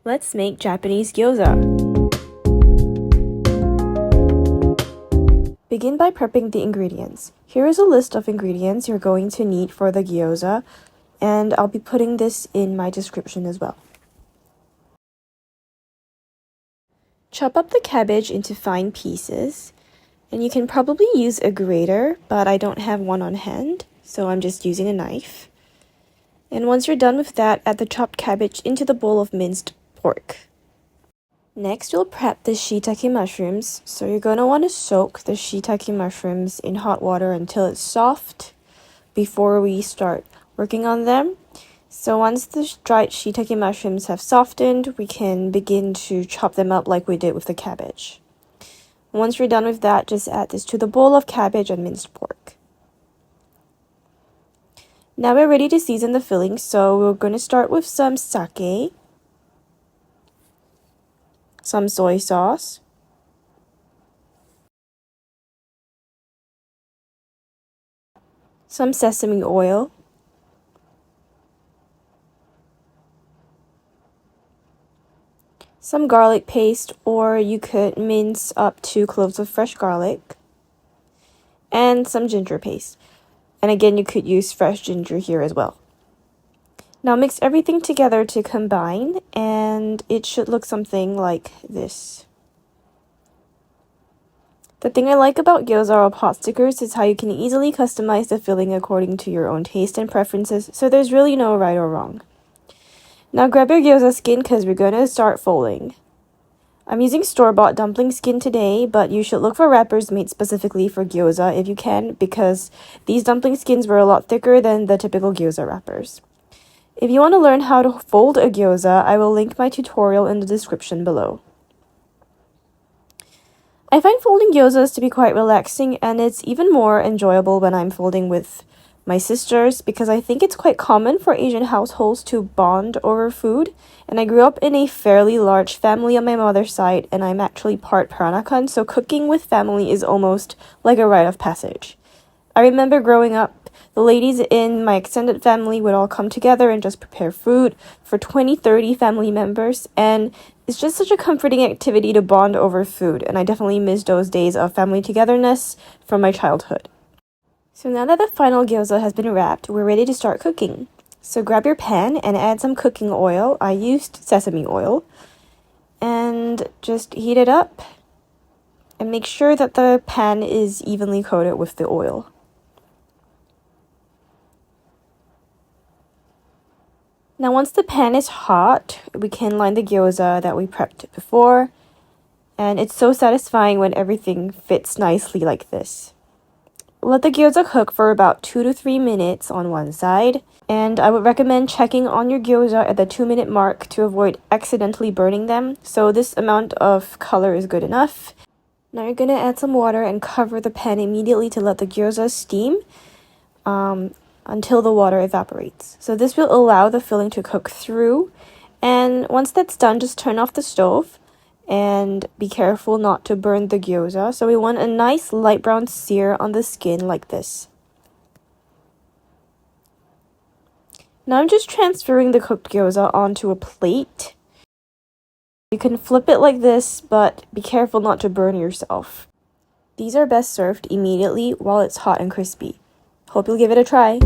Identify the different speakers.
Speaker 1: Let's make Japanese gyoza. Begin by prepping the ingredients. Here is a list of ingredients you're going to need for the gyoza, and I'll be putting this in my description as well. Chop up the cabbage into fine pieces, and you can probably use a grater, but I don't have one on hand, so I'm just using a knife. And once you're done with that, add the chopped cabbage into the bowl of minced pork. Next, you'll prep the shiitake mushrooms. So you're going to want to soak the shiitake mushrooms in hot water until it's soft before we start working on them. So once the dried shiitake mushrooms have softened, we can begin to chop them up like we did with the cabbage. Once you're done with that, just add this to the bowl of cabbage and minced pork. Now we're ready to season the filling, so we're going to start with some sake, some soy sauce, some sesame oil, some garlic paste, or you could mince up 2 cloves of fresh garlic, and some ginger paste. And again, you could use fresh ginger here as well. Now mix everything together to combine, and it should look something like this. The thing I like about gyoza or pot stickers is how you can easily customize the filling according to your own taste and preferences, so there's really no right or wrong. Now grab your gyoza skin because we're going to start folding. I'm using store-bought dumpling skin today, but you should look for wrappers made specifically for gyoza if you can, because these dumpling skins were a lot thicker than the typical gyoza wrappers. If you want to learn how to fold a gyoza, I will link my tutorial in the description below. I find folding gyozas to be quite relaxing, and it's even more enjoyable when I'm folding with my sisters, because I think it's quite common for Asian households to bond over food, and I grew up in a fairly large family on my mother's side, and I'm actually part Peranakan, so cooking with family is almost like a rite of passage. I remember growing up, the ladies in my extended family would all come together and just prepare food for 20-30 family members, and it's just such a comforting activity to bond over food, and I definitely miss those days of family togetherness from my childhood. So now that the final gyoza has been wrapped, we're ready to start cooking. So grab your pan and add some cooking oil. I used sesame oil. And just heat it up. And make sure that the pan is evenly coated with the oil. Now once the pan is hot, we can line the gyoza that we prepped before. And it's so satisfying when everything fits nicely like this. Let the gyoza cook for about 2 to 3 minutes on one side, and I would recommend checking on your gyoza at the 2-minute mark to avoid accidentally burning them, so this amount of color is good enough. Now you're going to add some water and cover the pan immediately to let the gyoza steam until the water evaporates. So this will allow the filling to cook through, and once that's done, just turn off the stove. And be careful not to burn the gyoza. So we want a nice light brown sear on the skin like this. Now I'm just transferring the cooked gyoza onto a plate. You can flip it like this, but be careful not to burn yourself. These are best served immediately while it's hot and crispy. Hope you'll give it a try.